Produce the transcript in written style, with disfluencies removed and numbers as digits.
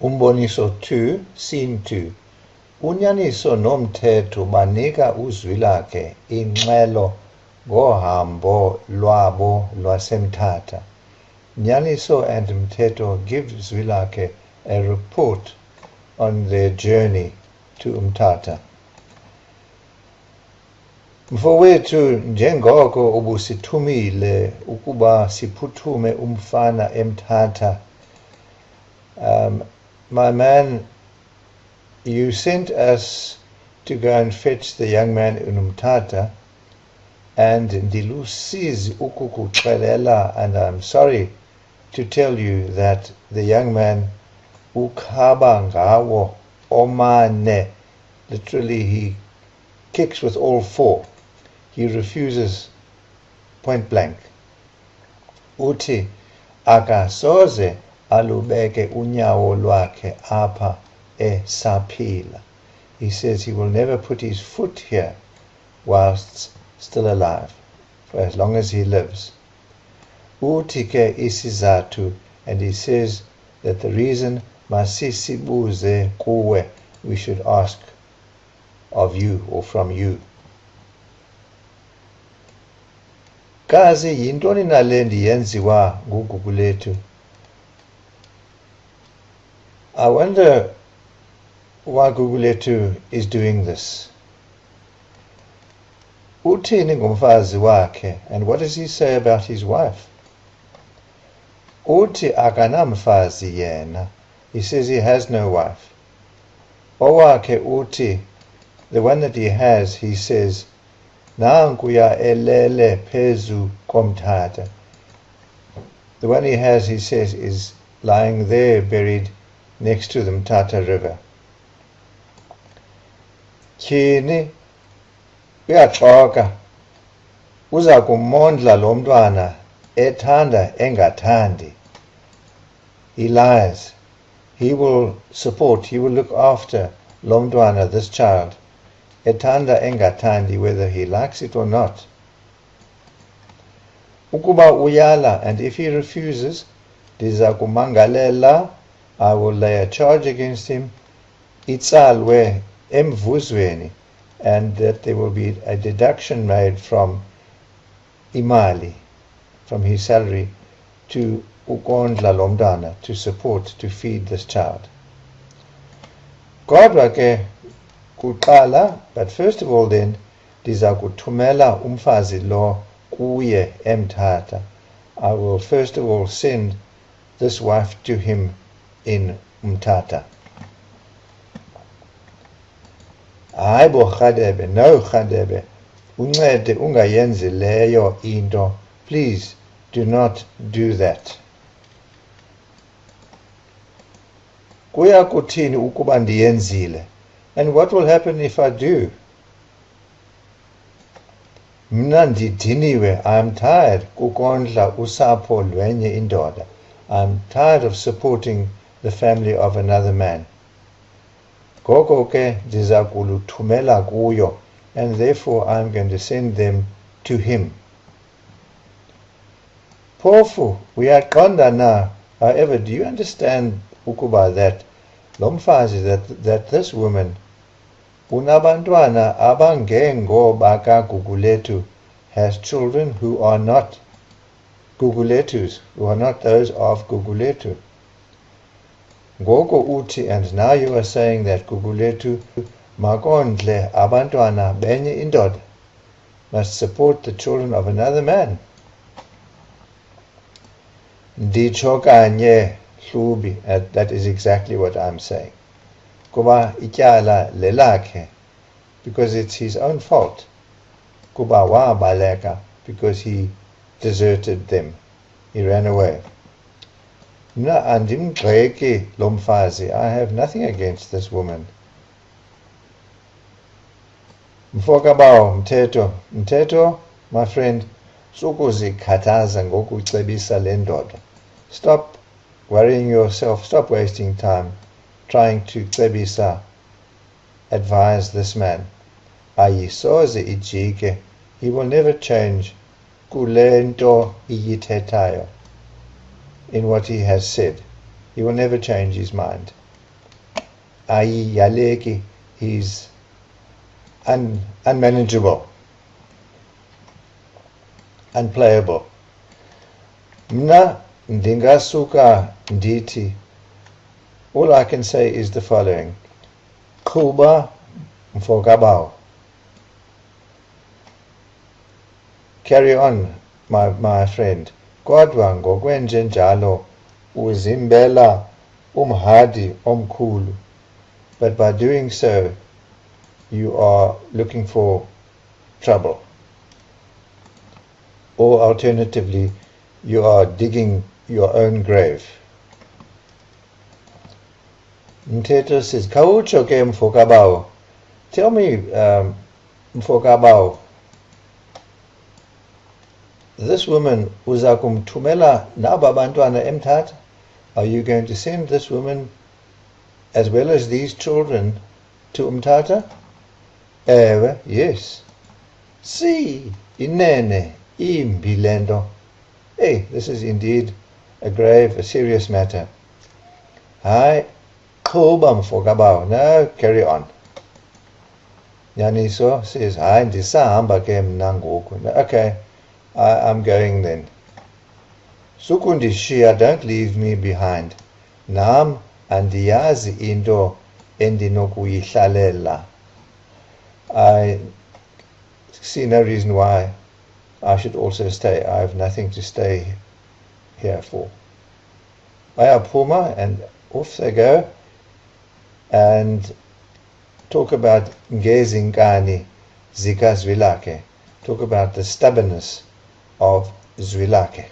Umboniso 2, Scene 2. Unyaniso nomthetho banika uZwilakhe ingxelo ngohambo lwabo lwaseMtata. Nyaniso and Mteto give Zwilakhe a report on their journey to Umtata. Mfowethu, njengoko ubusithumile ukuba siphuthume umfana eMtata, my man, you sent us to go and fetch the young man in Umtata, and ndilusizi ukukuxelela, and I'm sorry to tell you that the young man ukhaba ngawo omane, literally he kicks with all four. He refuses point blank. Uthi akasoze alubeke unyawo lwakhe apha esaphila. He says he will never put his foot here whilst still alive, for as long as he lives. Uthi ke isizathu, and he says that the reason masisibuze kuwe, we should ask of you or from you. Kazi yintoni nale ndiyenziwa ngugugulethu? I wonder why Guguletu is doing this. Uthini ngumfazi wakhe, and what does he say about his wife? Uthi akanamfazi yena. He says he has no wife. Owakhe uthi, the one that he has, he says, nankuya elele phezu komtata. The one he has, he says, is lying there buried next to the Umtata River. Tyhini uyaxoka, uza kumondla lo mntwana ethanda engathandi. He lies. He will support, he will look after lo mntwana, this child, ethanda engathandi, whether he likes it or not. Ukuba uyala, and if he refuses, ndiza kumangalela, I will lay a charge against him, itsalwe emvuzweni, and that there will be a deduction made from imali, from his salary, to ukondla lomdana, to support, to feed this child. Kodwa ke kuqala, but first of all then, ndiza kuthumela umfazi lo kuye eMtata. I will first of all send this wife to him in Umtata. Hayi bo Radebe, no Radebe, uncede ungayenzi leyo into. Please do not do that. Kuya kuthini ukuba ndiyenzile? And what will happen if I do? Mna ndidiniwe, I'm tired kukondla usapho lwenye indoda. I'm tired of supporting the family of another man. Ngoko ke ndiza kuluthumela kuyo, and therefore I'm going to send them to him. Phofu, uyaqonda na? However, do you understand ukuba that lomfazi, that this woman unabantwana abangengo baka Guguletu, has children who are not Guguletus, who are not those of Guguletu. Ngoko uti, and now you are saying that Guguletu makondle abantwana benye indoda, must support the children of another man. Nditsho kanye hlubi, that is exactly what I'm saying. Kuba ityala lelakhe, because it's his own fault. Kuba wabaleka, because he deserted them. He ran away. Mna andimgxeki lo mfazi. I have nothing against this woman. Mfokabawo, Mteto, my friend, sukuzikhathaza ngokucebisa le ndoda. Stop worrying yourself, stop wasting time trying to cebisa, advise this man. Ayisoze ijike, he will never change kule nto iyithethayo, in what he has said. He will never change his mind. ayiyaleki, he's unmanageable, unplayable. Mna ndingasuka nditi. All I can say is the following. Kuba Kubawo. Carry on, my friend. Kodwa ngokwenje njalo uzimbela umhadi omkhulu. But by doing so, you are looking for trouble. Or alternatively, you are digging your own grave. Umtata says, Kaucho ke Kubawo. Tell me, Kubawo, this woman uza kumthumela naba bantwana emthatha? Are you going to send this woman as well as these children to Umtata? Ewe, yes. Si, inene, imbi lento. Hey, this is indeed a grave, a serious matter. Hi, Kuba Kubawo. No, carry on. Yaniso says, hi, ndisahamba ke mna ngoku. Okay, I'm going then. Sukundishiya, don't leave me behind. Nam andiyazi into endinokuyihlalela. I see no reason why I should also stay. I have nothing to stay here for. Puma, and off they go and talk about ngezinkani zika Zwilakhe. Talk about the stubbornness of Zwilakhe.